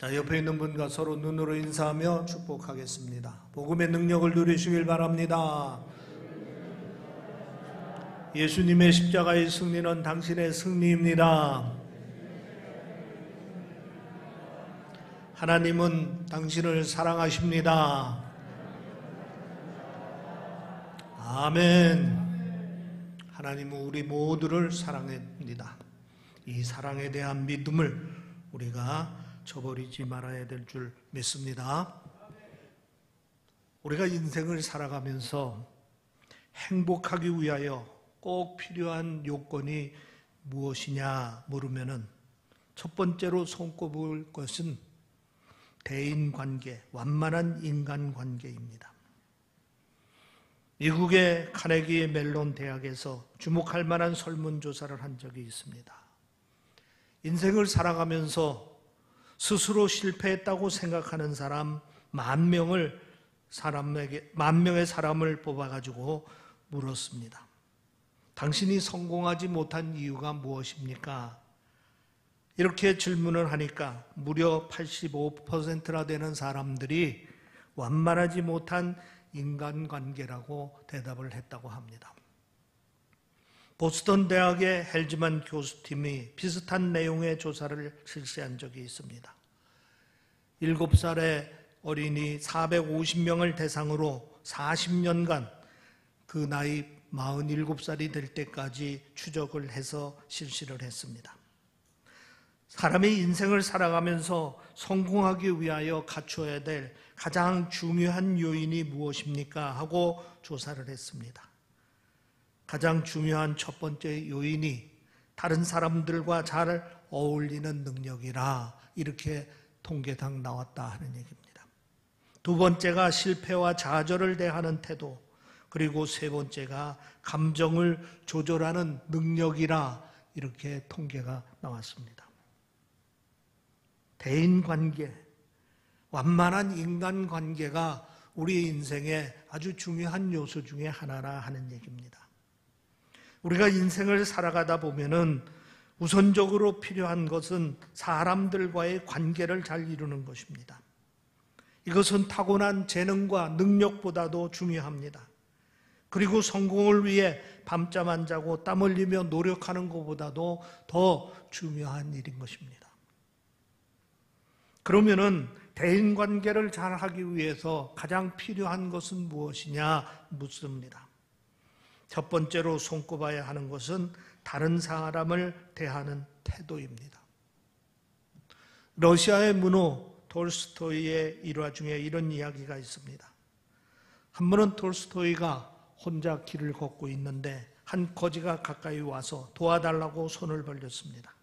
자, 옆에 있는 분과 서로 눈으로 인사하며 축복하겠습니다. 복음의 능력을 누리시길 바랍니다. 예수님의 십자가의 승리는 당신의 승리입니다. 하나님은 당신을 사랑하십니다. 아멘. 하나님은 우리 모두를 사랑합니다. 이 사랑에 대한 믿음을 우리가 저버리지 말아야 될 줄 믿습니다. 우리가 인생을 살아가면서 행복하기 위하여 꼭 필요한 요건이 무엇이냐 물으면은 첫 번째로 손꼽을 것은 대인관계, 완만한 인간관계입니다. 미국의 카네기 멜론 대학에서 주목할 만한 설문조사를 한 적이 있습니다. 인생을 살아가면서 스스로 실패했다고 생각하는 사람 10,000명의 사람을 뽑아가지고 물었습니다. 당신이 성공하지 못한 이유가 무엇입니까? 이렇게 질문을 하니까 무려 85%나 되는 사람들이 완만하지 못한 인간관계라고 대답을 했다고 합니다. 보스턴 대학의 헬즈만 교수팀이 비슷한 내용의 조사를 실시한 적이 있습니다. 7살의 어린이 450명을 대상으로 40년간 그 나이 47살이 될 때까지 추적을 해서 실시를 했습니다. 사람이 인생을 살아가면서 성공하기 위하여 갖춰야 될 가장 중요한 요인이 무엇입니까? 하고 조사를 했습니다. 가장 중요한 첫 번째 요인이 다른 사람들과 잘 어울리는 능력이라 이렇게 통계상 나왔다 하는 얘기입니다. 두 번째가 실패와 좌절을 대하는 태도, 그리고 세 번째가 감정을 조절하는 능력이라 이렇게 통계가 나왔습니다. 대인관계, 완만한 인간관계가 우리 인생의 아주 중요한 요소 중에 하나라 하는 얘기입니다. 우리가 인생을 살아가다 보면은 우선적으로 필요한 것은 사람들과의 관계를 잘 이루는 것입니다. 이것은 타고난 재능과 능력보다도 중요합니다. 그리고 성공을 위해 밤잠 안 자고 땀 흘리며 노력하는 것보다도 더 중요한 일인 것입니다. 그러면은 대인관계를 잘 하기 위해서 가장 필요한 것은 무엇이냐 묻습니다. 첫 번째로 손꼽아야 하는 것은 다른 사람을 대하는 태도입니다. 러시아의 문호 톨스토이의 일화 중에 이런 이야기가 있습니다. 한 번은 톨스토이가 혼자 길을 걷고 있는데 한 거지가 가까이 와서 도와달라고 손을 벌렸습니다.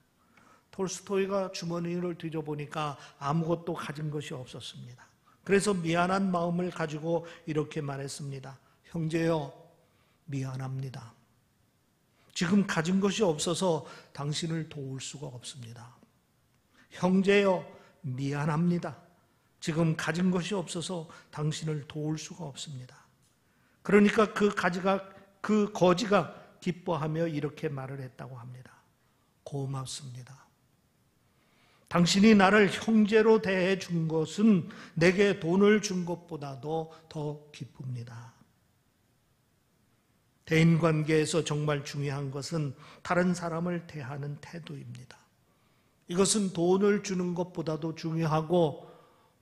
톨스토이가 주머니를 뒤져보니까 아무것도 가진 것이 없었습니다. 그래서 미안한 마음을 가지고 이렇게 말했습니다. 형제여, 미안합니다. 지금 가진 것이 없어서 당신을 도울 수가 없습니다. 형제여, 미안합니다. 지금 가진 것이 없어서 당신을 도울 수가 없습니다. 그러니까 그 거지가 기뻐하며 이렇게 말을 했다고 합니다. 고맙습니다. 당신이 나를 형제로 대해 준 것은 내게 돈을 준 것보다도 더 기쁩니다. 대인관계에서 정말 중요한 것은 다른 사람을 대하는 태도입니다. 이것은 돈을 주는 것보다도 중요하고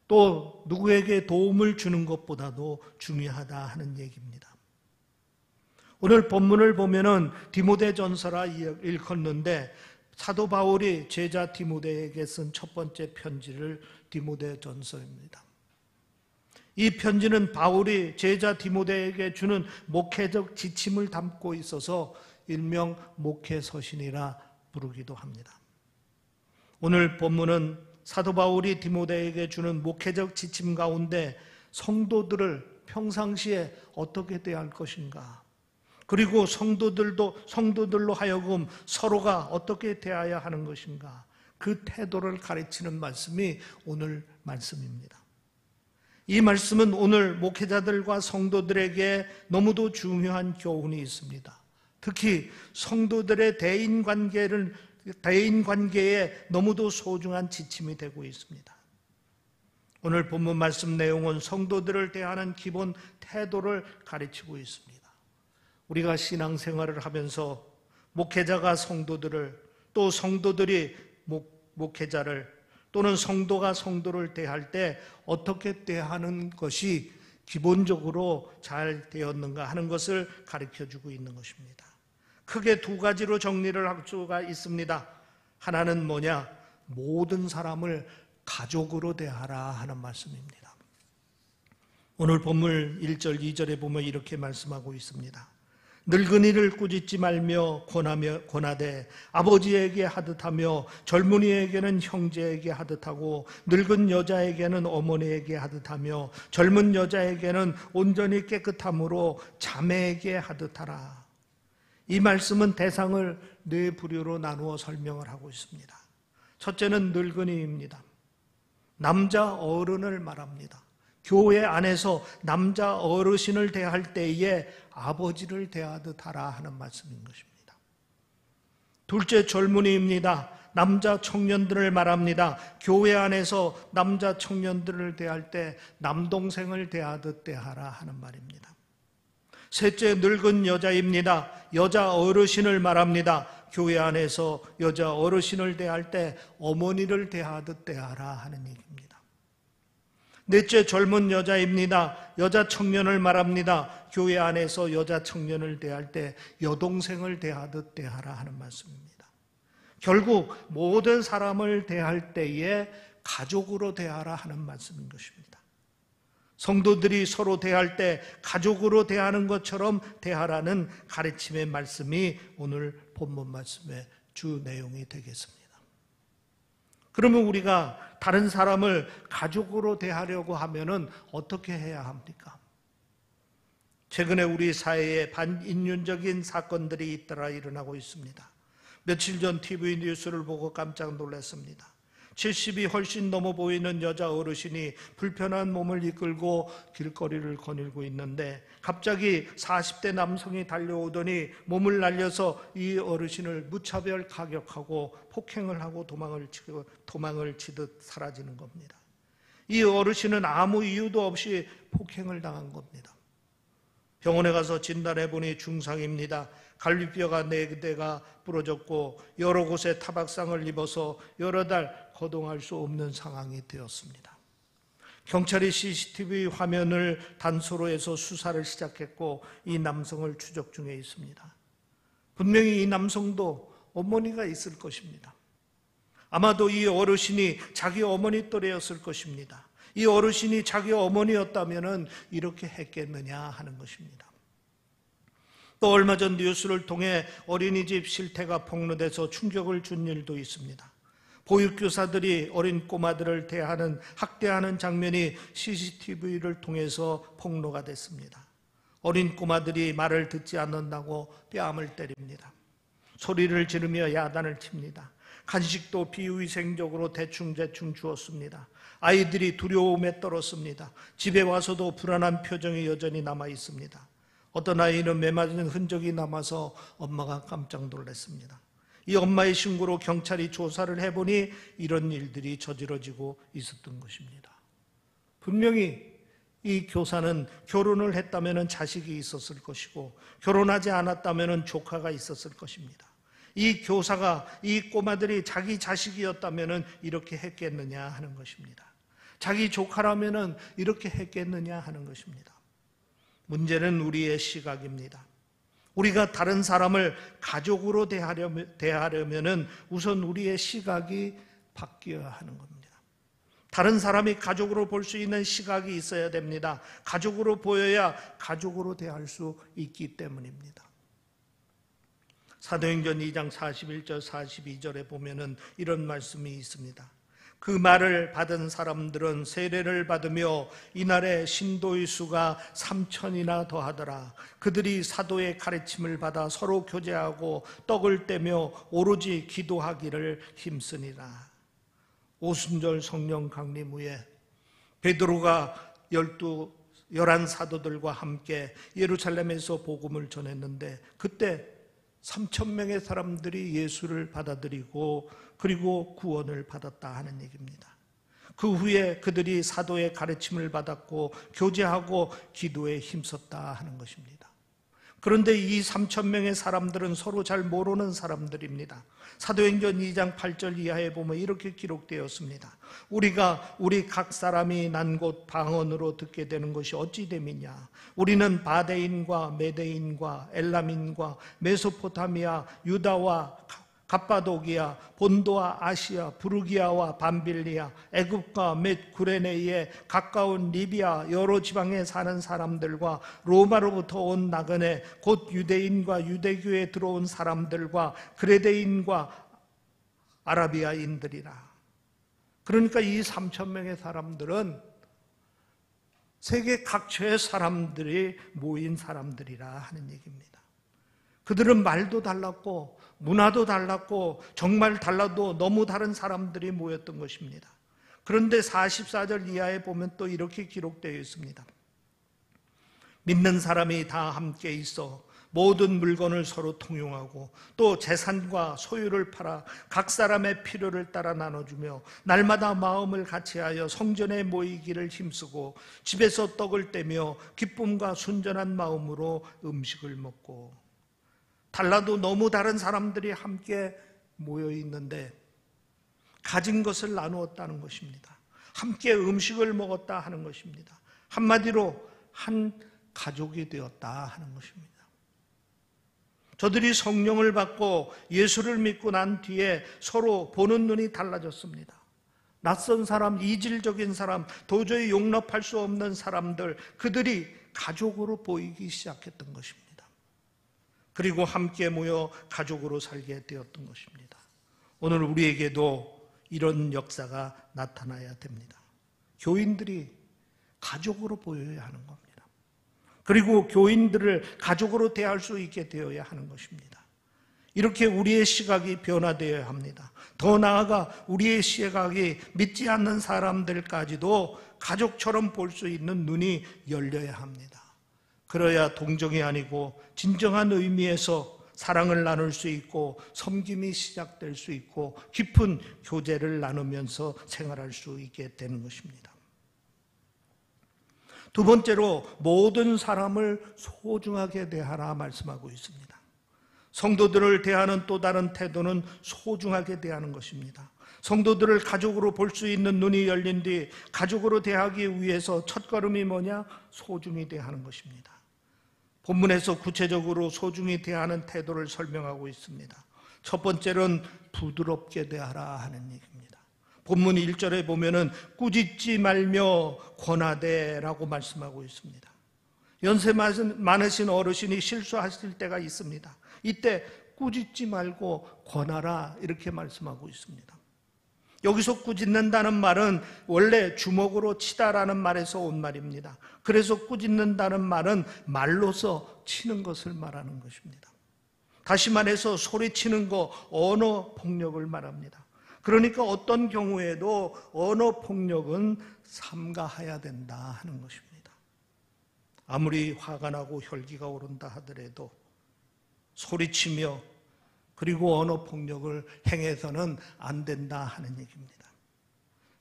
또 누구에게 도움을 주는 것보다도 중요하다 하는 얘기입니다. 오늘 본문을 보면은 디모데전서라 읽었는데 사도 바울이 제자 디모데에게 쓴 첫 번째 편지를 디모데전서입니다. 이 편지는 바울이 제자 디모데에게 주는 목회적 지침을 담고 있어서 일명 목회서신이라 부르기도 합니다. 오늘 본문은 사도 바울이 디모데에게 주는 목회적 지침 가운데 성도들을 평상시에 어떻게 대할 것인가, 그리고 성도들로 하여금 서로가 어떻게 대해야 하는 것인가, 그 태도를 가르치는 말씀이 오늘 말씀입니다. 이 말씀은 오늘 목회자들과 성도들에게 너무도 중요한 교훈이 있습니다. 특히 성도들의 대인관계에 너무도 소중한 지침이 되고 있습니다. 오늘 본문 말씀 내용은 성도들을 대하는 기본 태도를 가르치고 있습니다. 우리가 신앙생활을 하면서 목회자가 성도들을, 또 성도들이 목회자를, 또는 성도가 성도를 대할 때 어떻게 대하는 것이 기본적으로 잘 되었는가 하는 것을 가르쳐주고 있는 것입니다. 크게 두 가지로 정리를 할 수가 있습니다. 하나는 뭐냐? 모든 사람을 가족으로 대하라 하는 말씀입니다. 오늘 본문 1절 2절에 보면 이렇게 말씀하고 있습니다. 늙은이를 꾸짖지 말며 권하되 아버지에게 하듯하며 젊은이에게는 형제에게 하듯하고 늙은 여자에게는 어머니에게 하듯하며 젊은 여자에게는 온전히 깨끗함으로 자매에게 하듯하라. 이 말씀은 대상을 네 부류로 나누어 설명을 하고 있습니다. 첫째는 늙은이입니다. 남자 어른을 말합니다. 교회 안에서 남자 어르신을 대할 때에 아버지를 대하듯 하라 하는 말씀인 것입니다. 둘째, 젊은이입니다. 남자 청년들을 말합니다. 교회 안에서 남자 청년들을 대할 때 남동생을 대하듯 대하라 하는 말입니다. 셋째, 늙은 여자입니다. 여자 어르신을 말합니다. 교회 안에서 여자 어르신을 대할 때 어머니를 대하듯 대하라 하는 얘기입니다. 넷째, 젊은 여자입니다. 여자 청년을 말합니다. 교회 안에서 여자 청년을 대할 때 여동생을 대하듯 대하라 하는 말씀입니다. 결국 모든 사람을 대할 때에 가족으로 대하라 하는 말씀인 것입니다. 성도들이 서로 대할 때 가족으로 대하는 것처럼 대하라는 가르침의 말씀이 오늘 본문 말씀의 주 내용이 되겠습니다. 그러면 우리가 다른 사람을 가족으로 대하려고 하면은 어떻게 해야 합니까? 최근에 우리 사회에 반인륜적인 사건들이 잇따라 일어나고 있습니다. 며칠 전 TV 뉴스를 보고 깜짝 놀랐습니다. 70이 훨씬 넘어 보이는 여자 어르신이 불편한 몸을 이끌고 길거리를 거닐고 있는데 갑자기 40대 남성이 달려오더니 몸을 날려서 이 어르신을 무차별 가격하고 폭행을 하고 도망을 치듯 사라지는 겁니다. 이 어르신은 아무 이유도 없이 폭행을 당한 겁니다. 병원에 가서 진단해 보니 중상입니다. 갈비뼈가 4개가 부러졌고 여러 곳에 타박상을 입어서 여러 달 거동할 수 없는 상황이 되었습니다. 경찰이 CCTV 화면을 단서로 해서 수사를 시작했고 이 남성을 추적 중에 있습니다. 분명히 이 남성도 어머니가 있을 것입니다. 아마도 이 어르신이 자기 어머니 또래였을 것입니다. 이 어르신이 자기 어머니였다면 이렇게 했겠느냐 하는 것입니다. 또 얼마 전 뉴스를 통해 어린이집 실태가 폭로돼서 충격을 준 일도 있습니다. 보육교사들이 어린 꼬마들을 학대하는 장면이 CCTV를 통해서 폭로가 됐습니다. 어린 꼬마들이 말을 듣지 않는다고 뺨을 때립니다. 소리를 지르며 야단을 칩니다. 간식도 비위생적으로 대충 주었습니다. 아이들이 두려움에 떨었습니다. 집에 와서도 불안한 표정이 여전히 남아 있습니다. 어떤 아이는 매맞은 흔적이 남아서 엄마가 깜짝 놀랐습니다. 이 엄마의 신고로 경찰이 조사를 해보니 이런 일들이 저지러지고 있었던 것입니다. 분명히 이 교사는 결혼을 했다면 자식이 있었을 것이고 결혼하지 않았다면 조카가 있었을 것입니다. 이 교사가 이 꼬마들이 자기 자식이었다면 이렇게 했겠느냐 하는 것입니다. 자기 조카라면 이렇게 했겠느냐 하는 것입니다. 문제는 우리의 시각입니다. 우리가 다른 사람을 가족으로 대하려면 우선 우리의 시각이 바뀌어야 하는 겁니다. 다른 사람이 가족으로 볼 수 있는 시각이 있어야 됩니다. 가족으로 보여야 가족으로 대할 수 있기 때문입니다. 사도행전 2장 41절 42절에 보면은 이런 말씀이 있습니다. 그 말을 받은 사람들은 세례를 받으며 이날에 신도의 수가 3,000이나 더하더라. 그들이 사도의 가르침을 받아 서로 교제하고 떡을 떼며 오로지 기도하기를 힘쓰니라. 오순절 성령 강림 후에 베드로가 11 사도들과 함께 예루살렘에서 복음을 전했는데 그때 3,000명의 사람들이 예수를 받아들이고 그리고 구원을 받았다 하는 얘기입니다. 그 후에 그들이 사도의 가르침을 받았고 교제하고 기도에 힘썼다 하는 것입니다. 그런데 이 3,000명의 사람들은 서로 잘 모르는 사람들입니다. 사도행전 2장 8절 이하에 보면 이렇게 기록되었습니다. 우리가 우리 각 사람이 난 곳 방언으로 듣게 되는 것이 어찌 됨이냐. 우리는 바데인과 메데인과 엘람인과 메소포타미아, 유다와 갑바도기아, 본도와 아시아, 부르기아와 밤빌리아, 애굽과 몇 구레네에 가까운 리비아 여러 지방에 사는 사람들과 로마로부터 온 나그네 곧 유대인과 유대교에 들어온 사람들과 그레데인과 아라비아인들이라. 그러니까 이 3,000명의 사람들은 세계 각처의 사람들이 모인 사람들이라 하는 얘기입니다. 그들은 말도 달랐고 문화도 달랐고 정말 달라도 너무 다른 사람들이 모였던 것입니다. 그런데 44절 이하에 보면 또 이렇게 기록되어 있습니다. 믿는 사람이 다 함께 있어 모든 물건을 서로 통용하고 또 재산과 소유를 팔아 각 사람의 필요를 따라 나눠주며 날마다 마음을 같이하여 성전에 모이기를 힘쓰고 집에서 떡을 떼며 기쁨과 순전한 마음으로 음식을 먹고. 달라도 너무 다른 사람들이 함께 모여 있는데 가진 것을 나누었다는 것입니다. 함께 음식을 먹었다 하는 것입니다. 한마디로 한 가족이 되었다 하는 것입니다. 저들이 성령을 받고 예수를 믿고 난 뒤에 서로 보는 눈이 달라졌습니다. 낯선 사람, 이질적인 사람, 도저히 용납할 수 없는 사람들, 그들이 가족으로 보이기 시작했던 것입니다. 그리고 함께 모여 가족으로 살게 되었던 것입니다. 오늘 우리에게도 이런 역사가 나타나야 됩니다. 교인들이 가족으로 보여야 하는 겁니다. 그리고 교인들을 가족으로 대할 수 있게 되어야 하는 것입니다. 이렇게 우리의 시각이 변화되어야 합니다. 더 나아가 우리의 시각이 믿지 않는 사람들까지도 가족처럼 볼 수 있는 눈이 열려야 합니다. 그래야 동정이 아니고 진정한 의미에서 사랑을 나눌 수 있고 섬김이 시작될 수 있고 깊은 교제를 나누면서 생활할 수 있게 되는 것입니다. 두 번째로 모든 사람을 소중하게 대하라 말씀하고 있습니다. 성도들을 대하는 또 다른 태도는 소중하게 대하는 것입니다. 성도들을 가족으로 볼 수 있는 눈이 열린 뒤 가족으로 대하기 위해서 첫걸음이 뭐냐? 소중히 대하는 것입니다. 본문에서 구체적으로 소중히 대하는 태도를 설명하고 있습니다. 첫 번째는 부드럽게 대하라 하는 얘기입니다. 본문 1절에 보면은 꾸짖지 말며 권하되라고 말씀하고 있습니다. 연세 많으신 어르신이 실수하실 때가 있습니다. 이때 꾸짖지 말고 권하라 이렇게 말씀하고 있습니다. 여기서 꾸짖는다는 말은 원래 주먹으로 치다라는 말에서 온 말입니다. 그래서 꾸짖는다는 말은 말로서 치는 것을 말하는 것입니다. 다시 말해서 소리치는 거, 언어 폭력을 말합니다. 그러니까 어떤 경우에도 언어 폭력은 삼가해야 된다 하는 것입니다. 아무리 화가 나고 혈기가 오른다 하더라도 소리치며 그리고 언어 폭력을 행해서는 안 된다 하는 얘기입니다.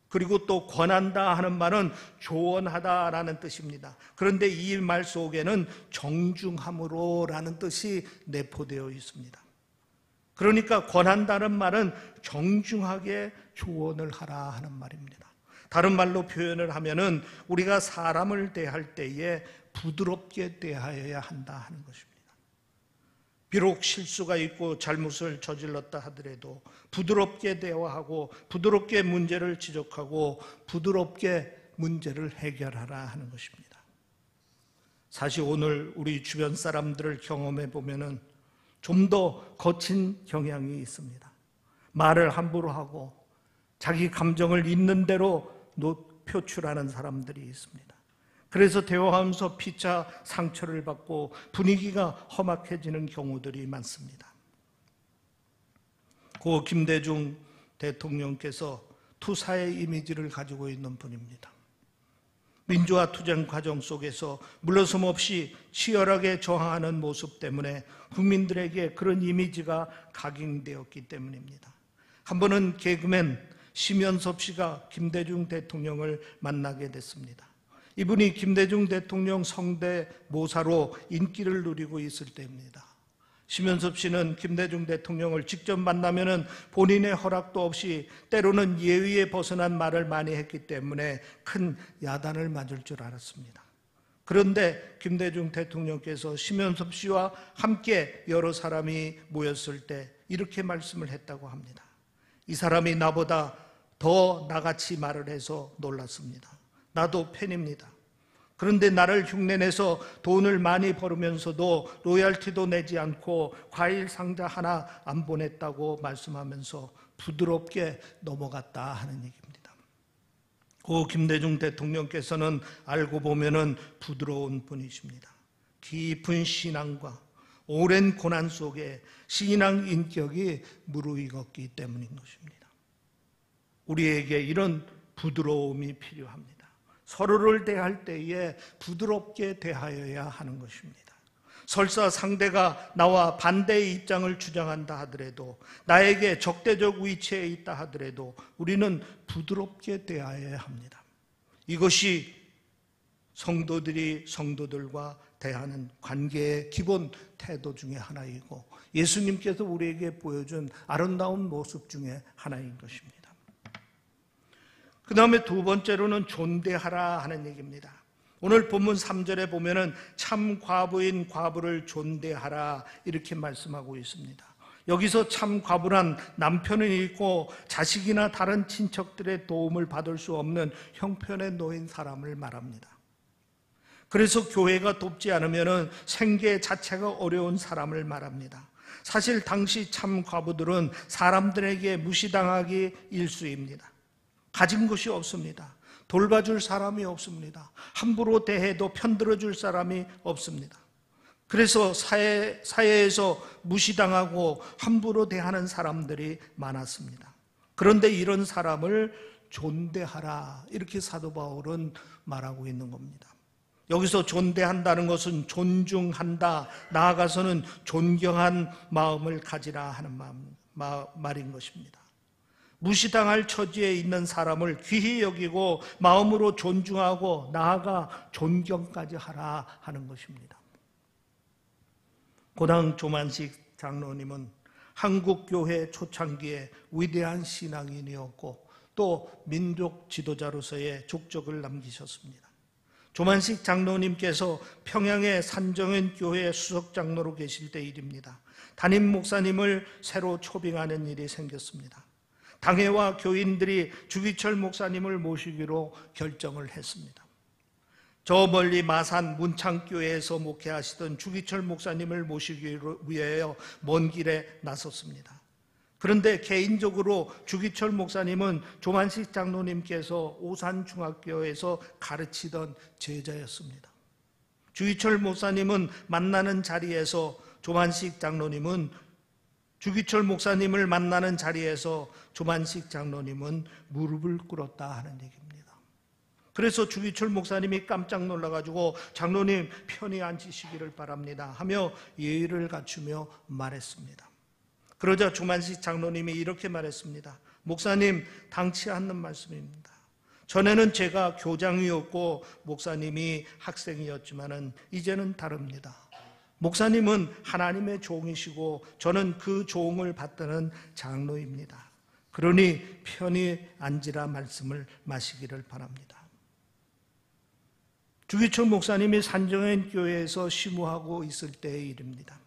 그리고 또 권한다 하는 말은 조언하다라는 뜻입니다. 그런데 이 말 속에는 정중함으로라는 뜻이 내포되어 있습니다. 그러니까 권한다는 말은 정중하게 조언을 하라 하는 말입니다. 다른 말로 표현을 하면은 우리가 사람을 대할 때에 부드럽게 대하여야 한다 하는 것입니다. 비록 실수가 있고 잘못을 저질렀다 하더라도 부드럽게 대화하고 부드럽게 문제를 지적하고 부드럽게 문제를 해결하라 하는 것입니다. 사실 오늘 우리 주변 사람들을 경험해 보면은 좀 더 거친 경향이 있습니다. 말을 함부로 하고 자기 감정을 있는 대로 표출하는 사람들이 있습니다. 그래서 대화하면서 피차 상처를 받고 분위기가 험악해지는 경우들이 많습니다. 고 김대중 대통령께서 투사의 이미지를 가지고 있는 분입니다. 민주화 투쟁 과정 속에서 물러섬 없이 치열하게 저항하는 모습 때문에 국민들에게 그런 이미지가 각인되었기 때문입니다. 한 번은 개그맨 심연섭 씨가 김대중 대통령을 만나게 됐습니다. 이분이 김대중 대통령 성대모사로 인기를 누리고 있을 때입니다. 심연섭 씨는 김대중 대통령을 직접 만나면은 본인의 허락도 없이 때로는 예의에 벗어난 말을 많이 했기 때문에 큰 야단을 맞을 줄 알았습니다. 그런데 김대중 대통령께서 심연섭 씨와 함께 여러 사람이 모였을 때 이렇게 말씀을 했다고 합니다. 이 사람이 나보다 더 나같이 말을 해서 놀랐습니다. 나도 팬입니다. 그런데 나를 흉내내서 돈을 많이 벌으면서도 로얄티도 내지 않고 과일 상자 하나 안 보냈다고 말씀하면서 부드럽게 넘어갔다 하는 얘기입니다. 고 김대중 대통령께서는 알고 보면은 부드러운 분이십니다. 깊은 신앙과 오랜 고난 속에 신앙 인격이 무르익었기 때문인 것입니다. 우리에게 이런 부드러움이 필요합니다. 서로를 대할 때에 부드럽게 대하여야 하는 것입니다. 설사 상대가 나와 반대의 입장을 주장한다 하더라도, 나에게 적대적 위치에 있다 하더라도 우리는 부드럽게 대하여야 합니다. 이것이 성도들이 성도들과 대하는 관계의 기본 태도 중에 하나이고 예수님께서 우리에게 보여준 아름다운 모습 중에 하나인 것입니다. 그 다음에 두 번째로는 존대하라 하는 얘기입니다. 오늘 본문 3절에 보면은 참 과부인 과부를 존대하라 이렇게 말씀하고 있습니다. 여기서 참 과부란 남편은 있고 자식이나 다른 친척들의 도움을 받을 수 없는 형편에 놓인 사람을 말합니다. 그래서 교회가 돕지 않으면은 생계 자체가 어려운 사람을 말합니다. 사실 당시 참 과부들은 사람들에게 무시당하기 일쑤입니다. 가진 것이 없습니다. 돌봐줄 사람이 없습니다. 함부로 대해도 편들어줄 사람이 없습니다. 그래서 사회에서 무시당하고 함부로 대하는 사람들이 많았습니다. 그런데 이런 사람을 존대하라 이렇게 사도 바울은 말하고 있는 겁니다. 여기서 존대한다는 것은 존중한다, 나아가서는 존경한 마음을 가지라 하는 말인 것입니다. 무시당할 처지에 있는 사람을 귀히 여기고 마음으로 존중하고 나아가 존경까지 하라 하는 것입니다. 고당 조만식 장로님은 한국교회 초창기에 위대한 신앙인이었고 또 민족 지도자로서의 족적을 남기셨습니다. 조만식 장로님께서 평양의 산정현 교회 수석 장로로 계실 때 일입니다. 담임 목사님을 새로 초빙하는 일이 생겼습니다. 당회와 교인들이 주기철 목사님을 모시기로 결정을 했습니다. 저 멀리 마산 문창교회에서 목회하시던 주기철 목사님을 모시기 위하여 먼 길에 나섰습니다. 그런데 개인적으로 주기철 목사님은 조만식 장로님께서 오산중학교에서 가르치던 제자였습니다. 주기철 목사님은 만나는 자리에서 조만식 장로님은 주기철 목사님을 만나는 자리에서 조만식 장로님은 무릎을 꿇었다 하는 얘기입니다. 그래서 주기철 목사님이 깜짝 놀라가지고 장로님 편히 앉으시기를 바랍니다 하며 예의를 갖추며 말했습니다. 그러자 조만식 장로님이 이렇게 말했습니다. 목사님, 당치 않는 말씀입니다. 전에는 제가 교장이었고 목사님이 학생이었지만은 이제는 다릅니다. 목사님은 하나님의 종이시고 저는 그 종을 받드는 장로입니다. 그러니 편히 앉으라 말씀을 마시기를 바랍니다. 주기철 목사님이 산정현 교회에서 심우하고 있을 때의 일입니다.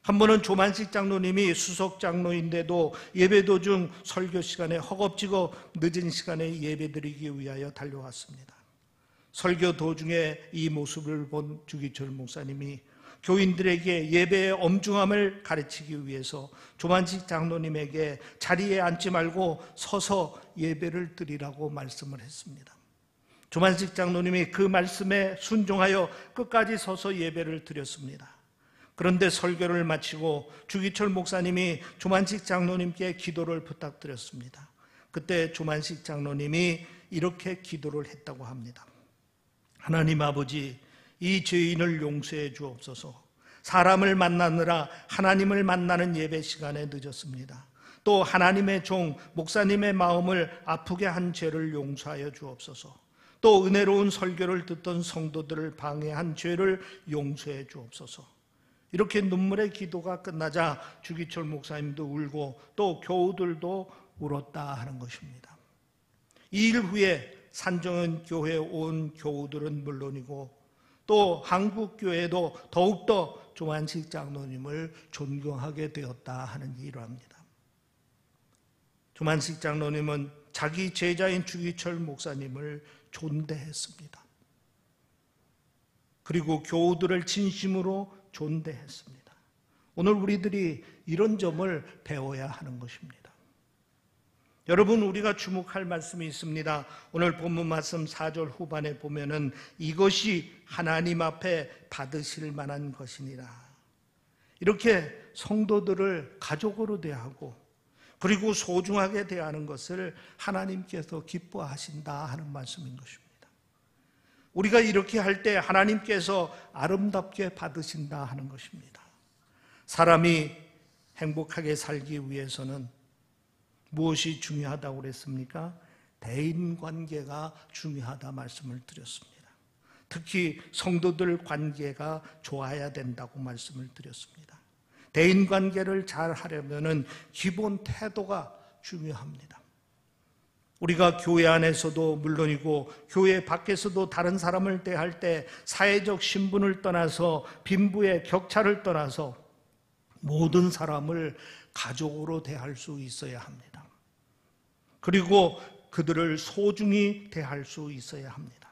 한 번은 조만식 장로님이 수석 장로인데도 예배 도중 설교 시간에 허겁지겁 늦은 시간에 예배드리기 위하여 달려왔습니다. 설교 도중에 이 모습을 본 주기철 목사님이 교인들에게 예배의 엄중함을 가르치기 위해서 조만식 장로님에게 자리에 앉지 말고 서서 예배를 드리라고 말씀을 했습니다. 조만식 장로님이 그 말씀에 순종하여 끝까지 서서 예배를 드렸습니다. 그런데 설교를 마치고 주기철 목사님이 조만식 장로님께 기도를 부탁드렸습니다. 그때 조만식 장로님이 이렇게 기도를 했다고 합니다. 하나님 아버지, 이 죄인을 용서해 주옵소서. 사람을 만나느라 하나님을 만나는 예배 시간에 늦었습니다. 또 또 하나님의 종 목사님의 마음을 아프게 한 죄를 용서하여 주옵소서. 또 은혜로운 설교를 듣던 성도들을 방해한 죄를 용서해 주옵소서. 이렇게 눈물의 기도가 끝나자 주기철 목사님도 울고 또 교우들도 울었다 하는 것입니다. 2일 후에 산정은 교회 온 교우들은 물론이고 또 한국교회도 더욱더 조만식 장로님을 존경하게 되었다 하는 일화입니다. 조만식 장로님은 자기 제자인 주기철 목사님을 존대했습니다. 그리고 교우들을 진심으로 존대했습니다. 오늘 우리들이 이런 점을 배워야 하는 것입니다. 여러분, 우리가 주목할 말씀이 있습니다. 오늘 본문 말씀 4절 후반에 보면은 이것이 하나님 앞에 받으실 만한 것이니라. 이렇게 성도들을 가족으로 대하고 그리고 소중하게 대하는 것을 하나님께서 기뻐하신다 하는 말씀인 것입니다. 우리가 이렇게 할 때 하나님께서 아름답게 받으신다 하는 것입니다. 사람이 행복하게 살기 위해서는 무엇이 중요하다고 그랬습니까? 대인관계가 중요하다 말씀을 드렸습니다. 특히 성도들 관계가 좋아야 된다고 말씀을 드렸습니다. 대인관계를 잘 하려면 기본 태도가 중요합니다. 우리가 교회 안에서도 물론이고 교회 밖에서도 다른 사람을 대할 때 사회적 신분을 떠나서 빈부의 격차를 떠나서 모든 사람을 가족으로 대할 수 있어야 합니다. 그리고 그들을 소중히 대할 수 있어야 합니다.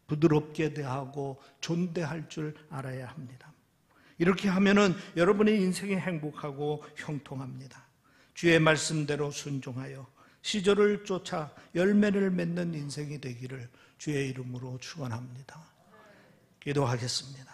부드럽게 대하고 존대할 줄 알아야 합니다. 이렇게 하면은 여러분의 인생이 행복하고 형통합니다. 주의 말씀대로 순종하여 시절을 쫓아 열매를 맺는 인생이 되기를 주의 이름으로 축원합니다. 기도하겠습니다.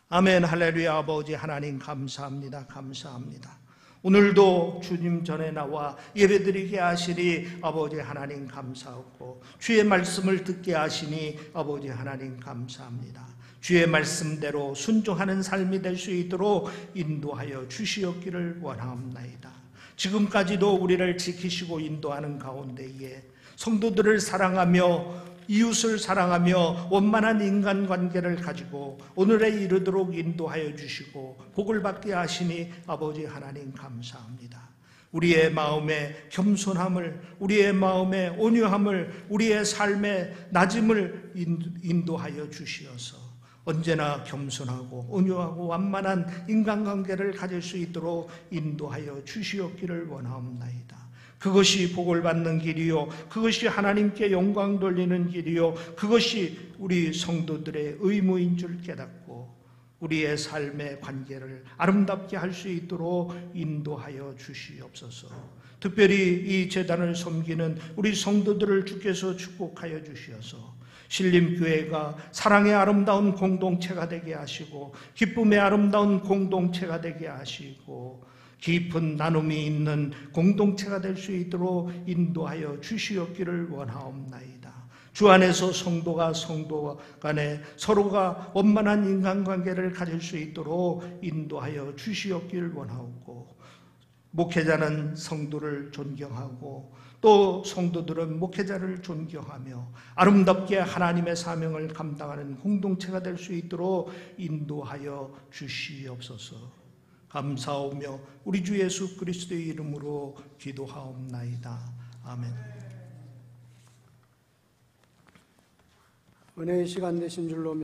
아멘. 할렐루야. 아버지 하나님 감사합니다. 감사합니다. 오늘도 주님 전에 나와 예배드리게 하시니 아버지 하나님 감사하고 주의 말씀을 듣게 하시니 아버지 하나님 감사합니다. 주의 말씀대로 순종하는 삶이 될 수 있도록 인도하여 주시옵기를 원하옵나이다. 지금까지도 우리를 지키시고 인도하는 가운데에 성도들을 사랑하며 이웃을 사랑하며 원만한 인간관계를 가지고 오늘에 이르도록 인도하여 주시고 복을 받게 하시니 아버지 하나님 감사합니다. 우리의 마음의 겸손함을, 우리의 마음의 온유함을, 우리의 삶의 낮음을 인도하여 주시어서 언제나 겸손하고 온유하고 완만한 인간관계를 가질 수 있도록 인도하여 주시옵기를 원하옵나이다. 그것이 복을 받는 길이요, 그것이 하나님께 영광 돌리는 길이요, 그것이 우리 성도들의 의무인 줄 깨닫고 우리의 삶의 관계를 아름답게 할 수 있도록 인도하여 주시옵소서. 특별히 이 제단을 섬기는 우리 성도들을 주께서 축복하여 주시어서 신림교회가 사랑의 아름다운 공동체가 되게 하시고 기쁨의 아름다운 공동체가 되게 하시고 깊은 나눔이 있는 공동체가 될 수 있도록 인도하여 주시옵기를 원하옵나이다. 주 안에서 성도가 성도 간에 서로가 원만한 인간관계를 가질 수 있도록 인도하여 주시옵기를 원하옵고 목회자는 성도를 존경하고 또 성도들은 목회자를 존경하며 아름답게 하나님의 사명을 감당하는 공동체가 될 수 있도록 인도하여 주시옵소서. 감사하며 우리 주 예수 그리스도의 이름으로 기도하옵나이다. 아멘. 은혜의 시간 되신 줄로